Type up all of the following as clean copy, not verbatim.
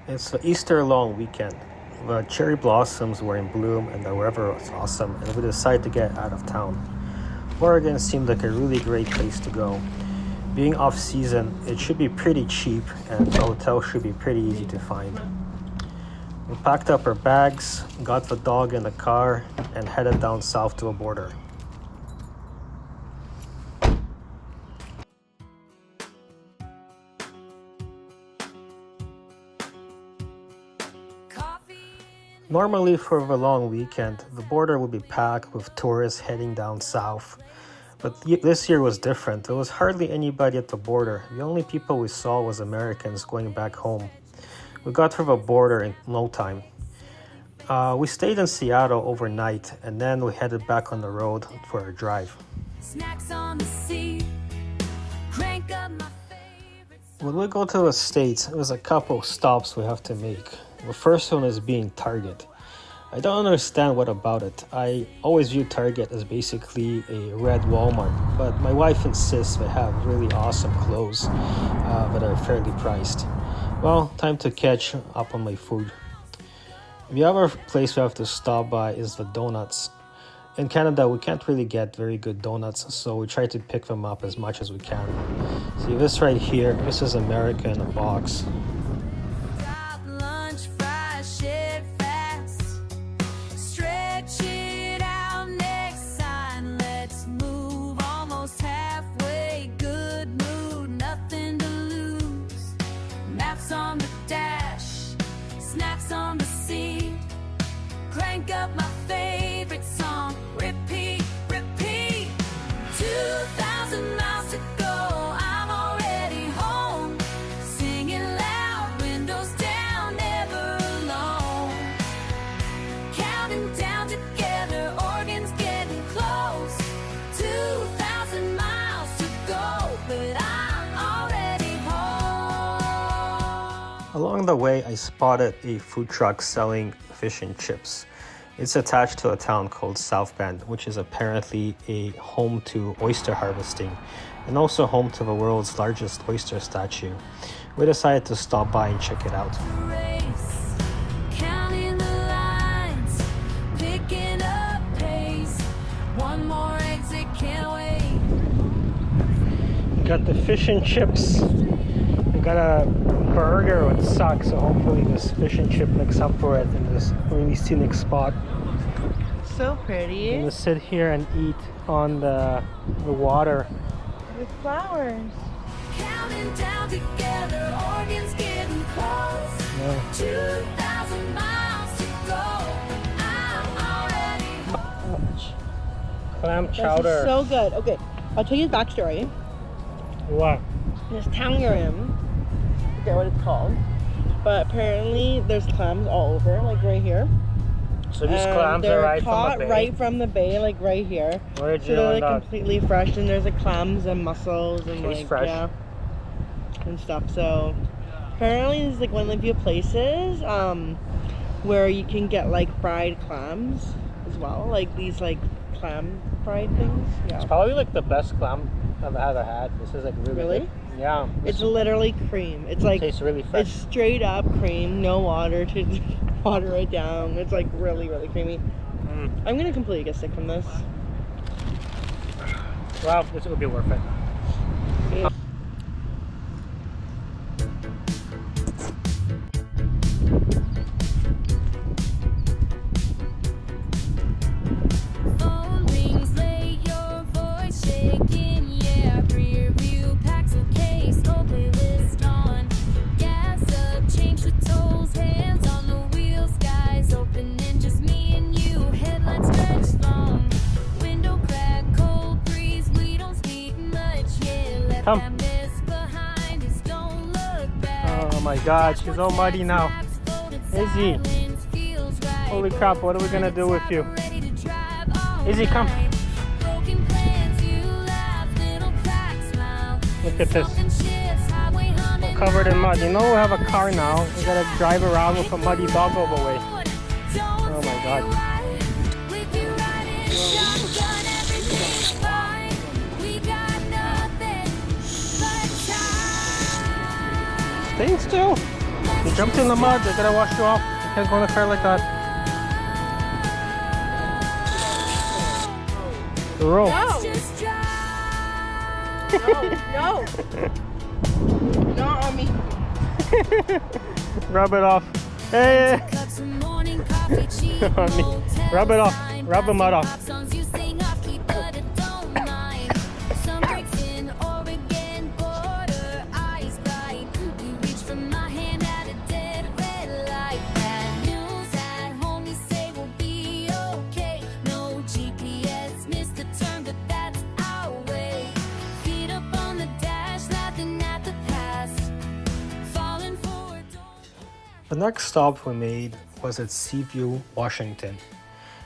It's the Easter long weekend. The cherry blossoms were in bloom and the weather was awesome, and we decided to get out of town. Oregon seemed like a really great place to go. Being off season, it should be pretty cheap and the hotel should be pretty easy to find. We packed up our bags, got the dog in the car, and headed down south to the border. Normally for the long weekend, the border would be packed with tourists heading down south. But this year was different. There was hardly anybody at the border. The only people we saw was Americans going back home. We got through the border in no time. We stayed in Seattle overnight and then we headed back on the road for our drive. Snacks on the sea. Crank up my favorites. When we go to the States, there's a couple stops we have to make. The first one is being Target. I don't understand what about it. I always view Target as basically a red Walmart, but my wife insists they have really awesome clothes that are fairly priced. Well, time to catch up on my food. The other place we have to stop by is the donuts. In Canada, we can't really get very good donuts, so we try to pick them up as much as we can. See, this right here, this is America in a box. On the dash, snacks on the seat, crank up my favorite song, repeat, repeat. 2,000 miles to go, I'm already home, singing loud, windows down, never alone. Counting down together, organs getting close. 2,000 miles to go, but I'm already home. Along the way, I spotted a food truck selling fish and chips. It's attached to a town called South Bend, which is apparently a home to oyster harvesting and also home to the world's largest oyster statue. We decided to stop by and check it out. Counting the lines, picking up pace. One more exit, can't wait. Got the fish and chips. We got a burger with sucks, so hopefully this fish and chip makes up for it in this really scenic spot. So pretty. I'm gonna sit here and eat on the water. With flowers. Counting down together, organs getting close. Yeah. 2,000 miles to go. I'm already Clam This chowder. is so good. Okay, I'll tell you the backstory. What? This town you're in, I forget what it's called, but apparently there's clams all over, like right here. So these And clams are they're right caught from the bay? right from the bay, like right here. Where'd So you they're learn like that? completely fresh, and there's like clams and mussels and Tastes like fresh. yeah, and stuff. So apparently there's like one of the few places where you can get like fried clams as well, like these like clam fried things. Yeah. It's probably like the best clam I've ever had. This is like really good. Yeah. It's literally cream. It's like tastes really fresh. it's straight up cream, no water to water it down. It's like really, really creamy. I'm gonna completely get sick from this. Well, this will be worth it. Yeah. phone rings late, your voice shaking, yeah. Rear view packs a case, no playlist on. Gas up, change the tolls, hands on the wheel, skies open and just me and you. Headlights stretched long, window crack, cold breeze. We don't speak much, yeah. Left Come. that mess behind us, don't look back. Oh my god, she's all muddy now. Izzy. Holy crap, what are we gonna do with you? Izzy, come. Look at this. We're covered in mud. You know we have a car now. We gotta drive around with a muddy dog all the way. Oh my god. Stinks too. You jumped in the mud, they gotta wash you off. You can't go in the car like that. The rope. No! Just drive. No! Not on me. Rub it off. Hey! Cut some morning coffee, cheap On me. motel Rub it off. sign. Rub the mud off. Pop songs you sing off key, but it don't mind. Some breaks in Oregon border, eyes bright. You reach for my hand at a dead red light. Bad news at home, you say we'll be okay. No GPS, missed the turn, but that's our way. Feet up on the dash, laughing at the past. Falling forward. The next stop we made was at Seaview, Washington.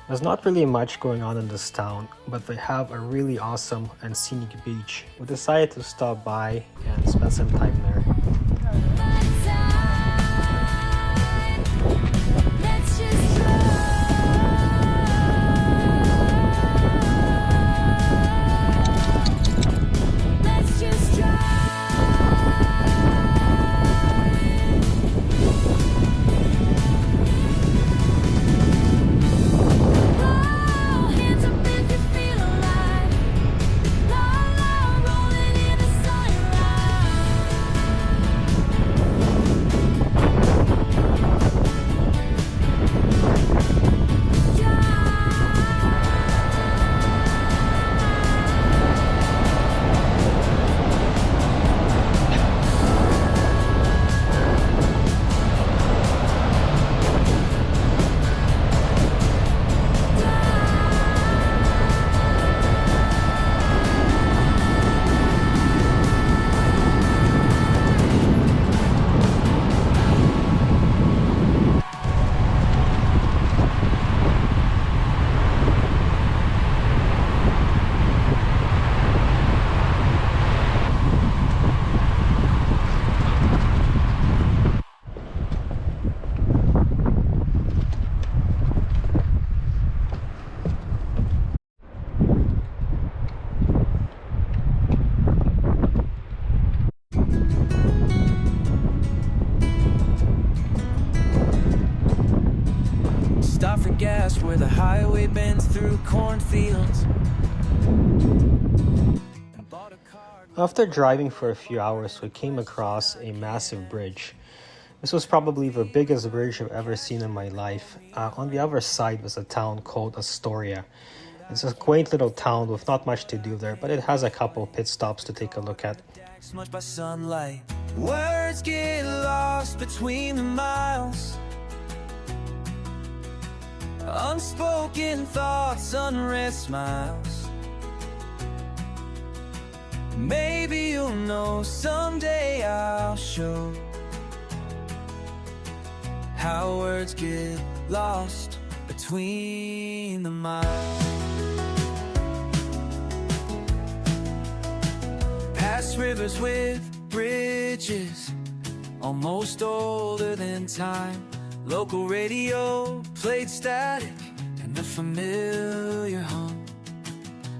There's not really much going on in this town, but they have a really awesome and scenic beach. We decided to stop by and spend some time there. Let's just drive. Let's just drive. Oh, hands up if you feel alive. La la, rolling in the Stop for gas where the highway bends through cornfields. After driving for a few hours, we came across a massive bridge. This was probably the biggest bridge I've ever seen in my life. On the other side was a town called Astoria. It's a quaint little town with not much to do there, but it has a couple pit stops to take a look at. Smudged by sunlight. Words get lost between the miles. Unspoken thoughts, unread smiles. Maybe you'll know someday I'll show how words get lost between the miles. Past rivers with bridges, almost older than time. Local radio played static and the familiar hum.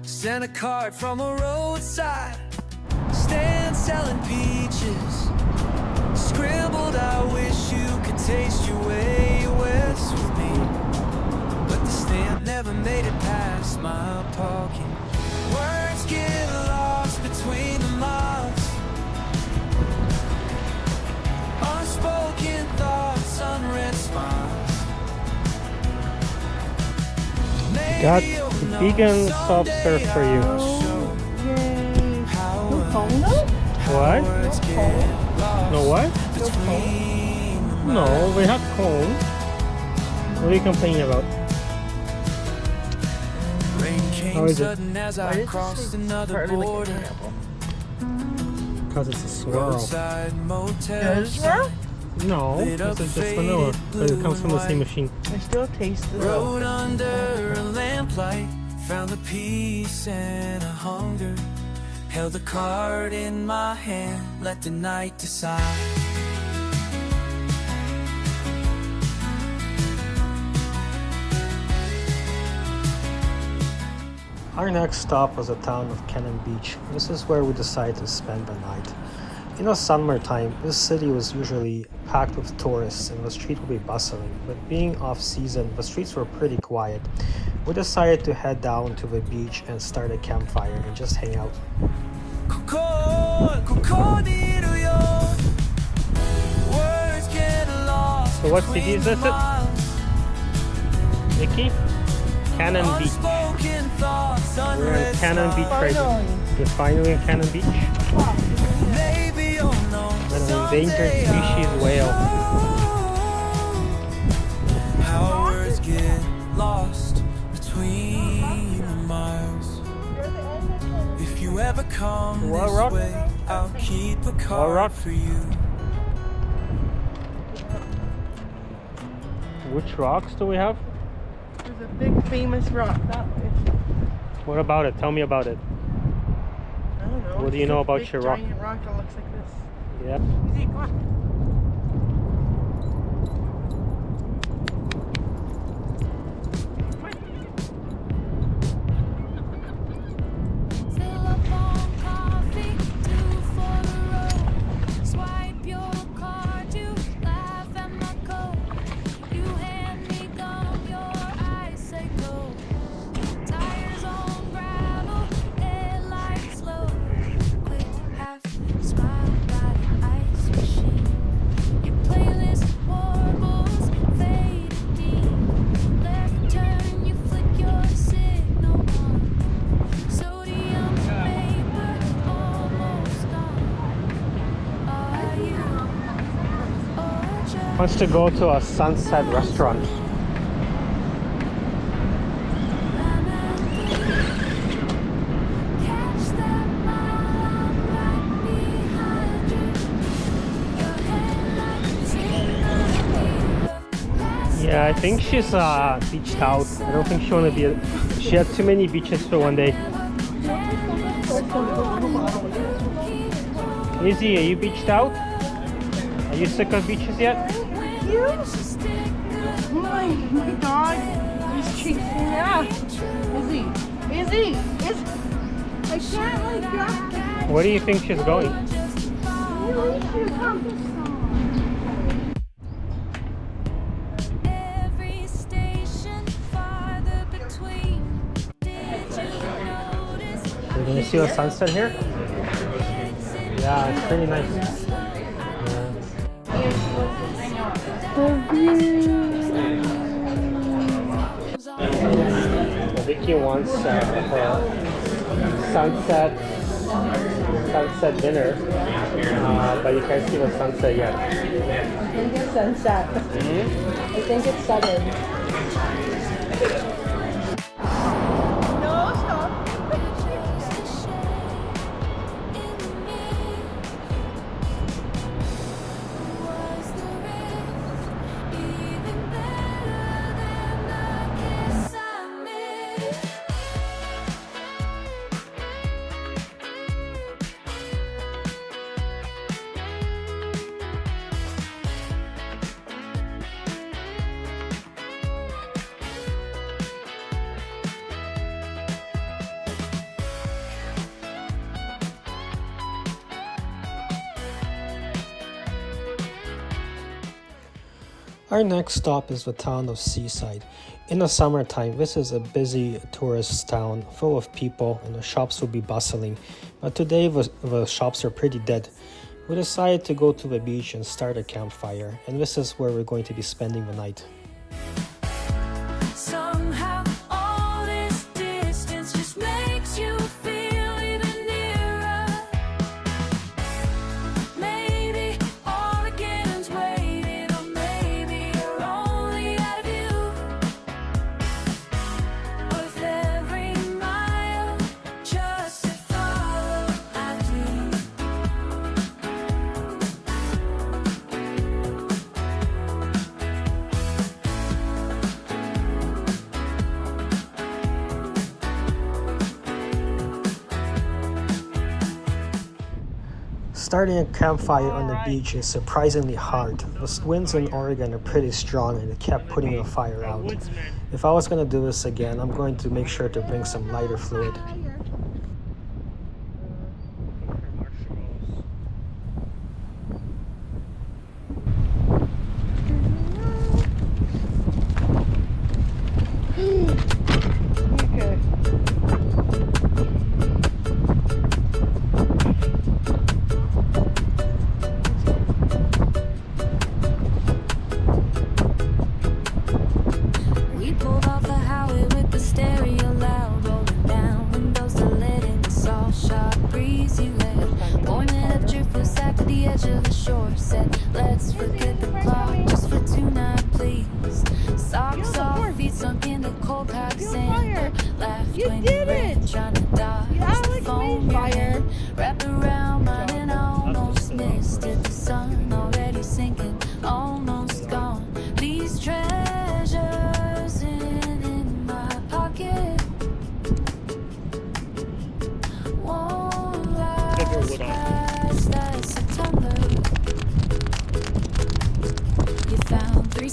Sent a card from a roadside stand selling peaches. Scribbled, I wish you could taste your way west with me. But the stamp never made it past my pocket. Words get lost between the miles. Unspoken thoughts, unread smiles. Got vegan soft serve for you. Yay. No phone though? What? No phone. No what? No phone. No, we have cone. What are you complaining about? How is it? As Why I did crossed this another hardly like border. an apple? Because it's a swirl. Roadside motel. Does it swirl? No, this is just vanilla, but it comes from the same machine. I still taste the Rode under a lamplight, found the peace and a hunger. Held the card in my hand, let the night decide. Our next stop was the town of Cannon Beach. This is where we decided to spend the night. In the summertime, this city was usually packed with tourists and the street would be bustling, but being off-season, the streets were pretty quiet. We decided to head down to the beach and start a campfire and just hang out. So what city is this? Nikki? Cannon Beach. We're in Cannon Beach right now. We're finally in Cannon Beach. An endangered species whale. How words get lost between the miles. If you ever come this way, I'll keep a card for you. Which rocks do we have? There's a big famous rock that way. What about it? Tell me about it. I don't know. What do you It's know a about big, your rock? giant rock that looks like this. Yeah. Easy, come on. Fill up on coffee, 2 for the road. Swipe your card to laugh at my code. You hand me gum, your eyes say go. Tires on gravel, headlights low. Quick half smile, got an ice machine. Your playlist warbles, faded deep. Left turn, you flick your signal on. Sodium vapor almost gone. Are you or just Wants to go to a sunset restaurant. catch that mile right behind you? Your headlights in the mirror. Yeah, I think she's beached out. I don't think she wanna be. She had too many beaches for one day. Izzy, are you beached out? Are you sick of beaches yet? My dog is chasing me. Yeah. Izzy. I can't like that. Where do you think she's going? Every station farther between. Did you notice? We're gonna see a sunset here? Yeah, it's pretty nice. Vicky wants her sunset dinner, but you can't see the sunset yet. I think it's sunset. I think it's sudden. No, stop. Was the rift even better than the kiss I missed? Our next stop is the town of Seaside. In the summertime, this is a busy tourist town full of people and the shops will be bustling. But today the shops are pretty dead. We decided to go to the beach and start a campfire, and this is where we're going to be spending the night. Somehow all this distance just makes you feel even nearer. Maybe all again's waiting, or maybe you're only out of view. With every mile just to follow after you. Starting a campfire on the beach is surprisingly hard. The winds in Oregon are pretty strong and it kept putting the fire out. If I was going to do this again, I'm going to make sure to bring some lighter fluid.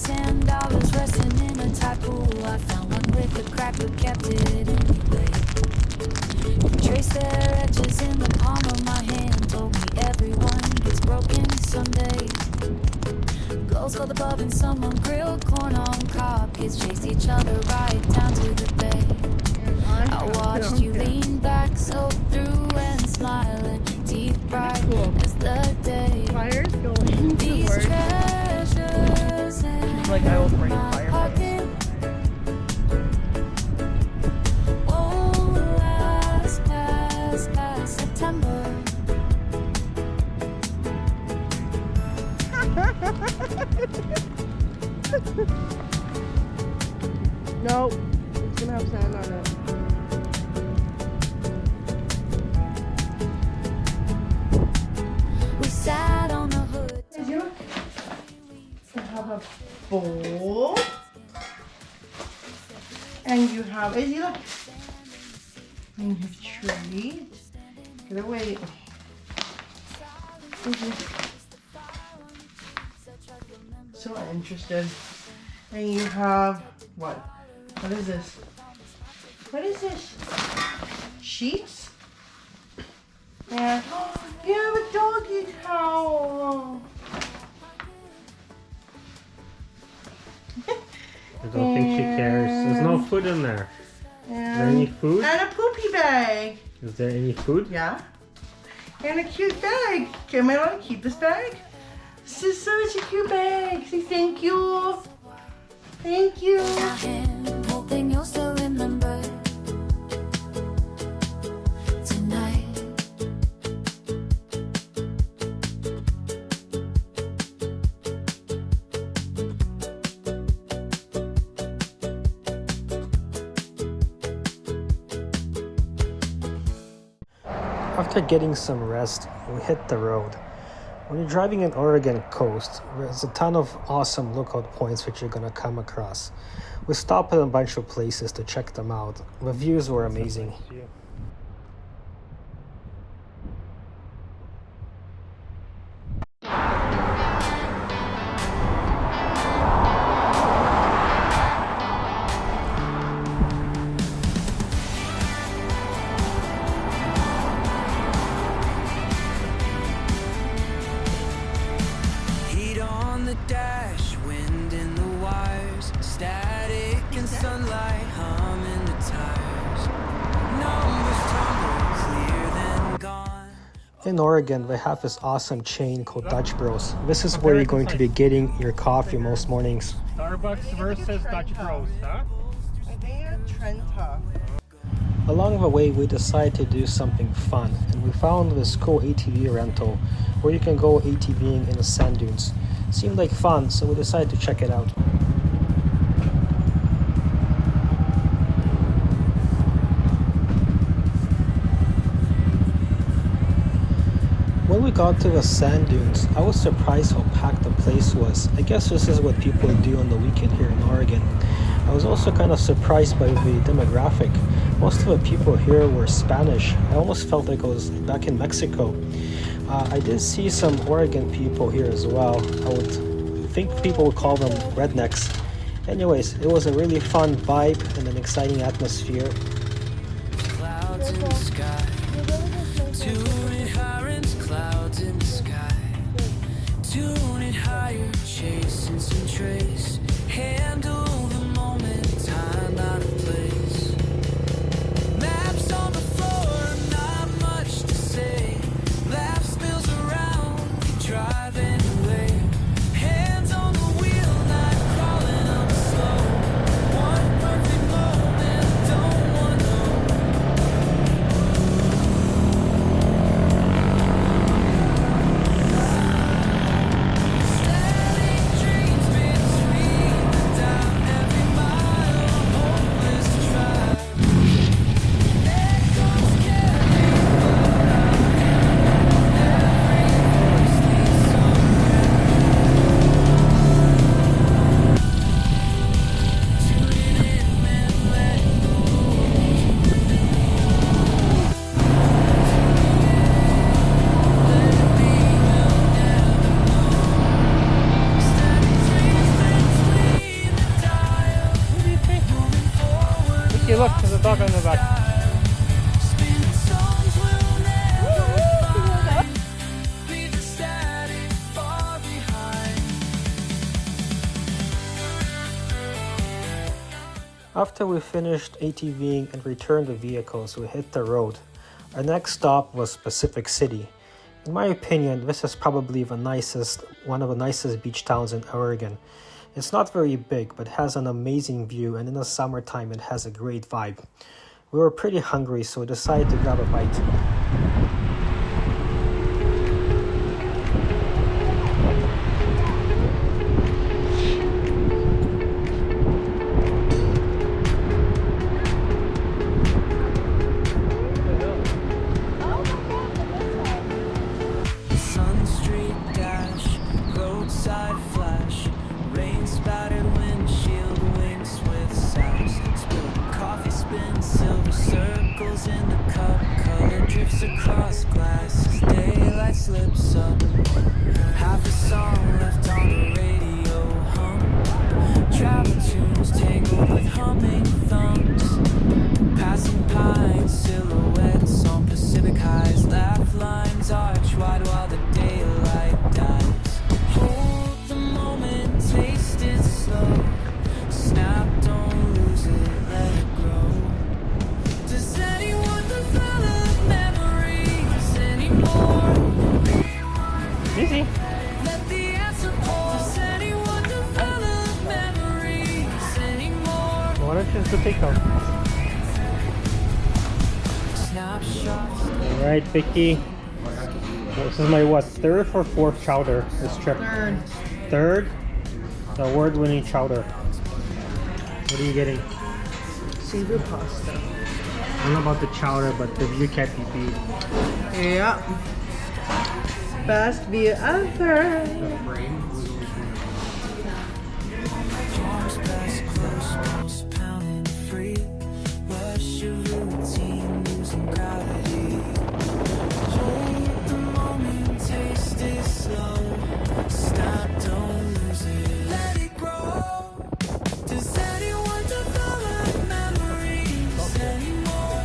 $3 resting in a tide pool. I found one with a crack but kept it anyway. Trace their edges in the palm of my hand. Told me everyone gets broken someday. Girls go to the pub and someone grilled corn on cob. Kids chase each other right down to the bay. I watched you lean back, so through and smiling, teeth bright as the day. Fires going to These work. treasures Like I will bring my fire. pocket won't last past September. No, it's gonna have sand on it. We sat on the hood. You have a bowl, and you have, as you look, and you have treats. Get away. So interested. And you have what? What is this? What is this? Sheets? And you have a doggy towel. I don't think she cares. There's no food in there. Is there any food? And a poopy bag. Is there any food? Yeah. And a cute bag. Am I allowed to keep this bag? This is such a cute bag. Say thank you. Thank you. My hand, hoping you'll still remember tonight. After getting some rest, we hit the road. When you're driving in Oregon coast, there's a ton of awesome lookout points which you're gonna come across. We stopped at a bunch of places to check them out. The views were amazing. Heat on the dash, wind in the wires, static and sunlight humming the tires. Numbers tumble, clear then gone. In Oregon, they have this awesome chain called Dutch Bros. This is where you're going to be getting your coffee most mornings. Starbucks versus Dutch Bros, huh? I think it's Trenta. Along the way, we decided to do something fun, and we found this cool ATV rental where you can go ATVing in the sand dunes. Seemed like fun, so we decided to check it out. When we got to the sand dunes, I was surprised how packed the place was. I guess this is what people do on the weekend here in Oregon. I was also kind of surprised by the demographic. Most of the people here were Spanish. I almost felt like I was back in Mexico. I did see some Oregon people here as well. I would think people would call them rednecks. Anyways, it was a really fun vibe and an exciting atmosphere. Clouds in the sky, tuning hirons, clouds in the sky, tuning higher, chasing some trace, handle the moment, time out of place. Maps on the floor, not much to say. Laugh spills around, we drive anyway. Hands on the wheel, not crawling up slow. One perfect moment, don't wanna know. the dog on the back. Spin songs will never find. Leave the static far behind. After we finished ATVing and returned the vehicles, we hit the road. Our next stop was Pacific City. In my opinion, this is probably one of the nicest beach towns in Oregon. It's not very big, but has an amazing view, and in the summertime it has a great vibe. We were pretty hungry, so we decided to grab a bite. Sun Street dash, roadside flash, rain spattered windshield winks with sash. Spilled coffee spin, silver circles in the cup, color drifts across glass as daylight slips up. Half a song left on the radio hum, travel tunes tangled with humming thumbs. Passing pines, silhouettes on Pacific highs, laugh lines arch wide while the daylight dies. Hold the moment, taste it slow. Snap, don't lose it, let it grow. Does anyone develop memories anymore? Easy. Let the answer pour. Does anyone develop memories anymore? Why don't you just go take them? Snapshots. Alright, Vicky. This is my what, third or fourth chowder this trip? Third? The award-winning chowder. What are you getting? Seaview pasta. I don't know about the chowder, but the view can't be beat. Yeah. Best view ever. Arms pressed close, pulse pounding free. Rush your routine, losing gravity. Hold the moment, taste it slow. Stop, don't lose it, let it grow. Does anyone develop memories anymore?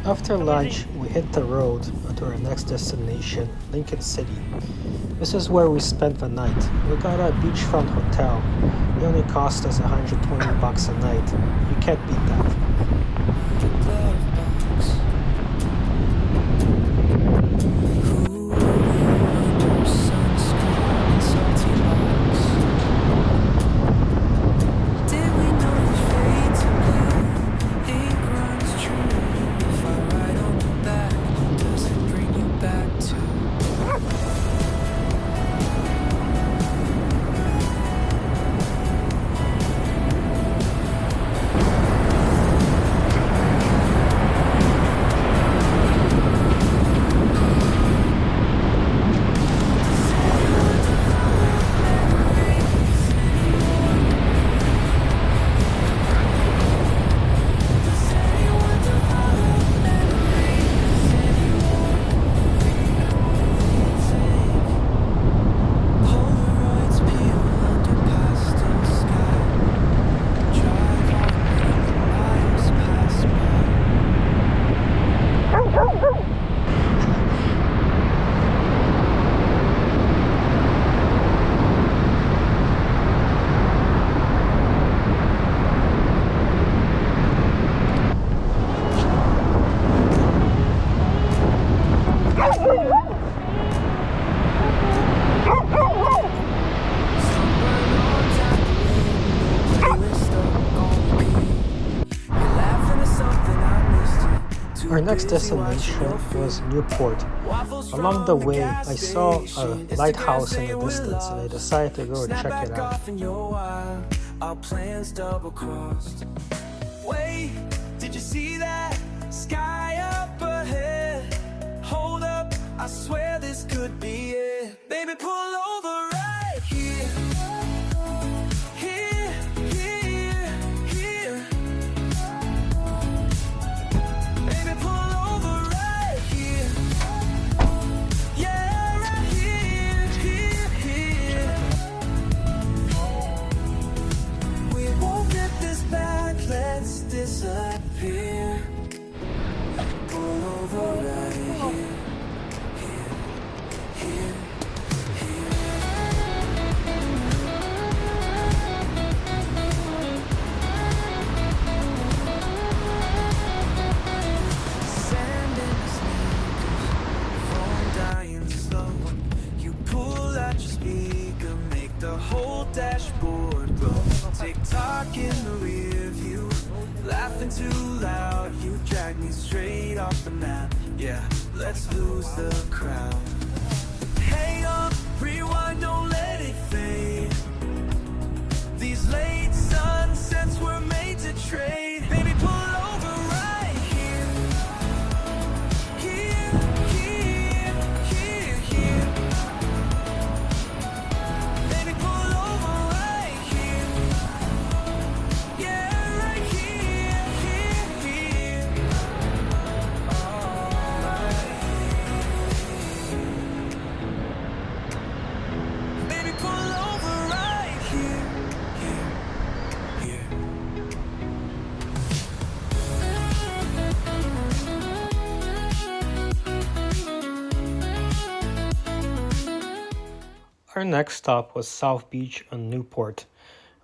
After lunch, we hit the road to our next destination, Lincoln City. This is where we spent the night. We got a beachfront hotel. It only cost us $120 a night. You can't beat that. Glove box. Cool under sunscreen and salty box. Did we know the fate to blue? Ink runs true. If I write on the back, does it bring you back to? Polaroids peel under pastel sky. Drive on when miles pass by. Our next destination was Newport. Along the way, I saw a lighthouse in the distance and I decided to go and check it out. Our plans double crossed. Wait, did you see that sky up ahead? Hold up, I swear this could be it. Baby, pull over right here. Here, here, here. Baby, pull over right here. Yeah, right here, here, here. We won't get this back, let's dashboard. Roll tick-tock in the rear view. Laughing too loud, you drag me straight off the map. Yeah, let's lose the crowd. Hey up, rewind, don't let it fade. These late sunsets were made to trade. Baby, pull over right here. Here, here, here, here. Baby, pull over right here. Yeah, right here, here, here. Baby, pull over right here, here, here. Our next stop was South Beach on Newport.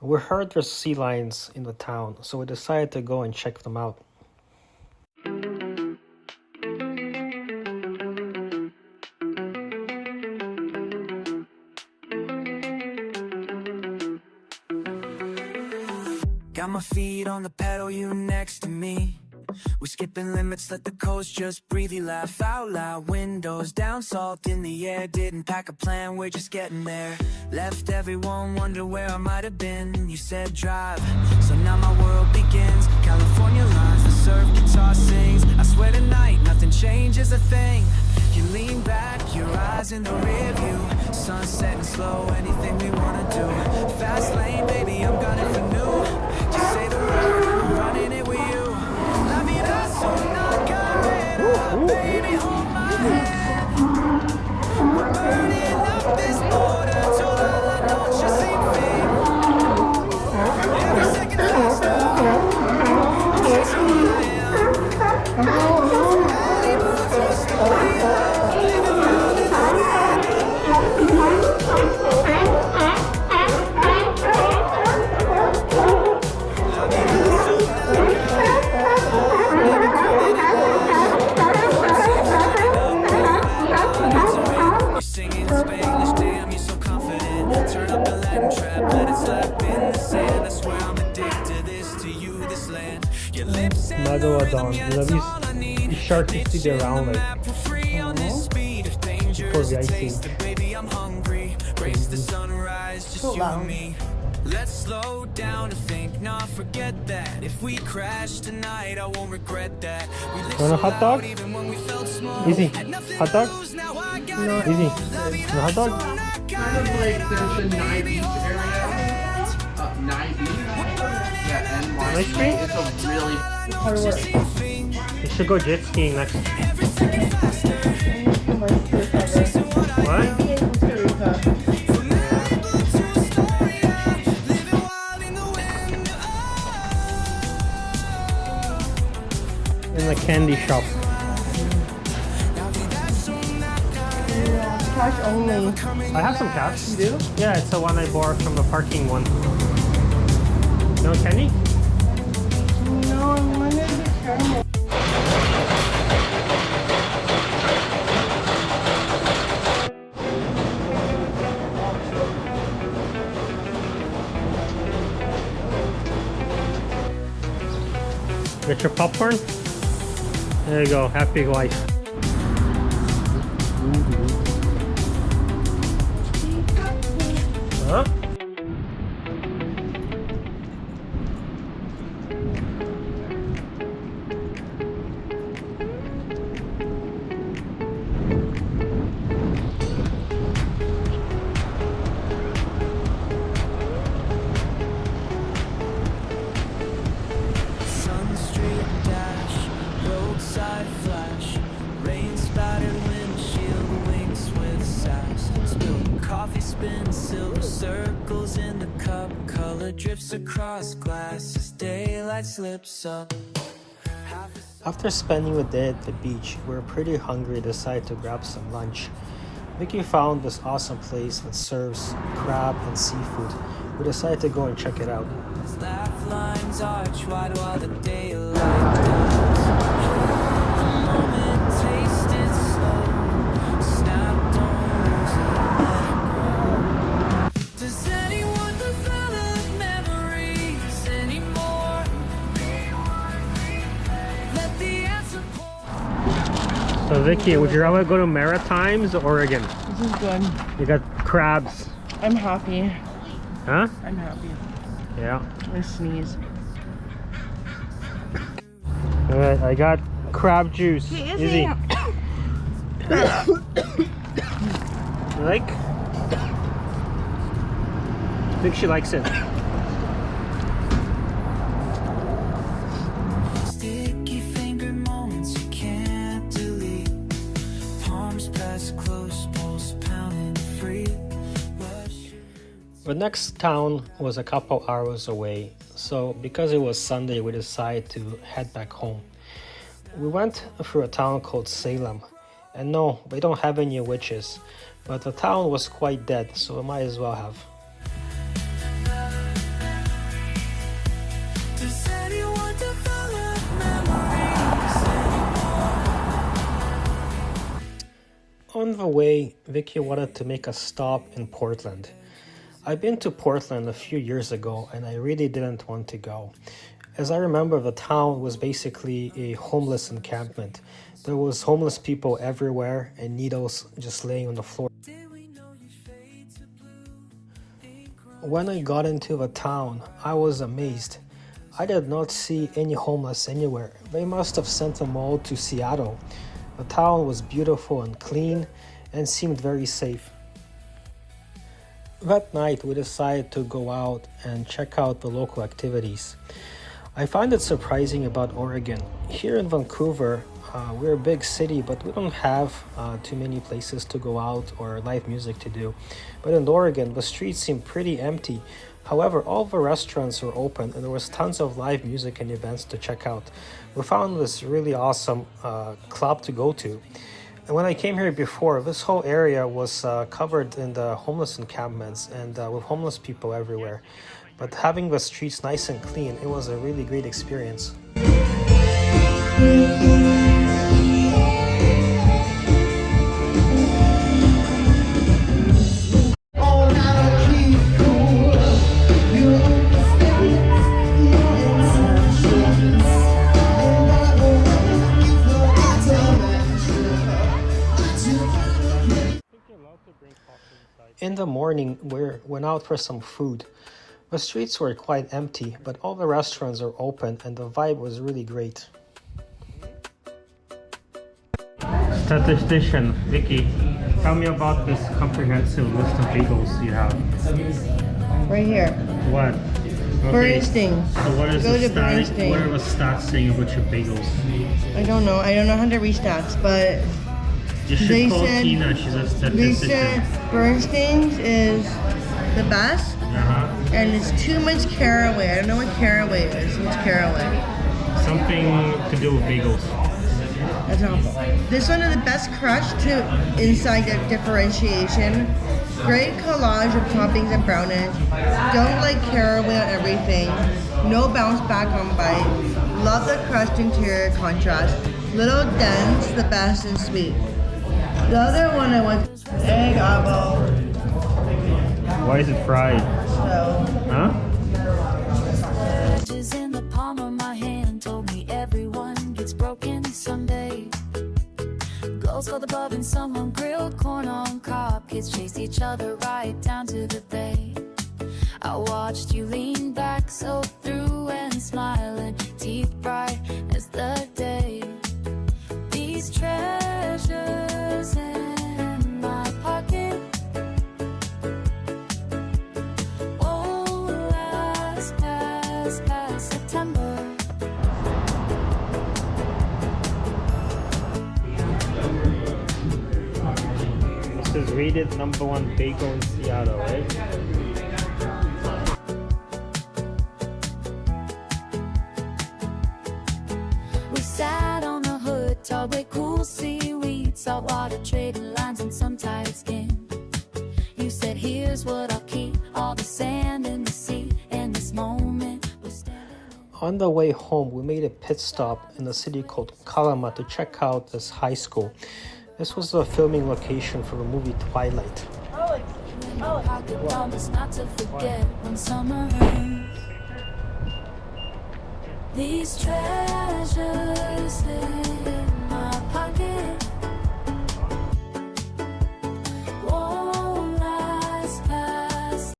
We heard there's sea lions in the town, so we decided to go and check them out. Got my feet on the pedal, you next to me. We're skipping limits, let the coast just breathe. You laugh out loud, windows down, salt in the air. Didn't pack a plan, we're just getting there. Left everyone wonder where I might have been. You said drive, so now my world begins. California lines, the surf guitar sings. I swear tonight, nothing changes a thing. You lean back, your eyes in the rear view. Sun setting slow, anything we wanna do. Fast lane, baby, I'm gunning for new. Just say the word, I'm running it with you. La vida es una carrera, baby, hold my hand. We're burning up this border toda la noche sin fin. Every second faster, I'm chasing what I am. Malibu to Astoria, living round in the wind. La vida es una You're singing Spanish, damn, you're so confident. Turn up the Latin trap, let it slap in the sand. I swear I'm addicted to this, to you, this land. Your lips and the rhythm, yeah, that's all I need. Sharks you see there around like We're free on this speed. If danger's a taste, then baby, I'm hungry. Race the sunrise, just you and me. Let's slow down and think, not forget that. If we crash tonight, I won't regret that. We lived Want a so hot dog? loud even when we felt small. Easy. Had nothing Hot to dog? lose, now I got No. it Easy. all. La vida Want a hot dog? es una Kind of like carrera, there's a Nye baby, Beach hold area. my hand. Nye Beach. Yeah, and Nice street? It's a really How to work? You should go jet skiing next. Every second faster. Chasing what I What? am. From Malibu to Astoria, living wild in the wind. In the candy shop. Cash only. I have some cash. You do? Yeah, it's the one I borrowed from the parking one. No candy? No, I'm gonna be caramel. Get your popcorn. There you go. Happy life. Huh? Sun Street dash, roadside flash, rain spattered windshield, winks with sass. Spilled coffee spin, silver circles in the cup, color drifts across glass as daylight slips up. After spending the day at the beach, we were pretty hungry and decided to grab some lunch. Vicky found this awesome place that serves crab and seafood. We decided to go and check it out. Laugh lines arch wide while the daylight dies. A moment tasted slow. Snap, don't lose it, let it go. Does anyone So Vicky, would you rather go to Maritimes or Oregon? This is good. You got crabs. I'm happy. Huh? I'm happy. Yeah. I sneeze. Alright, I got crab juice. Hey, Izzy. You like? I think she likes it. Sticky finger moments you can't delete. Palms pressed close, pulse pounding free. The next town was a couple hours away, so because it was Sunday, we decided to head back home. We went through a town called Salem, and no, we don't have any witches, but the town was quite dead, so we might as well have. Does anyone develop memories anymore? On the way, Vicky wanted to make a stop in Portland. I've been to Portland a few years ago and I really didn't want to go. As I remember, the town was basically a homeless encampment. There was homeless people everywhere and needles just laying on the floor. When I got into the town, I was amazed. I did not see any homeless anywhere. They must have sent them all to Seattle. The town was beautiful and clean and seemed very safe. That night, we decided to go out and check out the local activities. I find it surprising about Oregon. Here in Vancouver, we're a big city, but we don't have too many places to go out or live music to do. But in Oregon, the streets seem pretty empty. However, all the restaurants were open and there was tons of live music and events to check out. We found this really awesome club to go to. And when I came here before, this whole area was covered in the homeless encampments and with homeless people everywhere. But having the streets nice and clean, it was a really great experience. In the morning, we went out for some food. The streets were quite empty, but all the restaurants are open and the vibe was really great. Statistician, Vicky, tell me about this comprehensive list of bagels you have. Right here. What? Bursting. So what is Go the to stat? bursting. What are the stats saying about your bagels? I don't know. I don't know how to read stats, but You should They call said- Tina, she's a they statistician. said burstings is the best, and it's too much caraway. I don't know what caraway is. What's caraway? Something to do with bagels. That's awful. This one is the best crush to inside the differentiation. Great collage of toppings and brownish. Don't like caraway on everything. No bounce back on bite. Love the crushed interior contrast. Little dense, the best and sweet. The other one I was egg apple. Why is it fried? So Huh? Edges in the palm of my hand told me everyone gets broken someday. Girls called above and someone grilled corn on cob. Kids chased each other right down to the bay. I watched you lean back so through and smiling, teeth bright as the day. These treasures in my pocket won't last past September. This is rated #1 bagel in Seattle, right? We sat on the hood, talked with cool seaweed, saltwater trading lines and some tight skin. You said, here's what I'll keep, all the sand in the sea, and this moment we're standing. On the way home, we made a pit stop in a city called Kalama to check out this high school. This was the filming location for the movie Twilight. Pocket promise not to forget when summer ends. These treasures live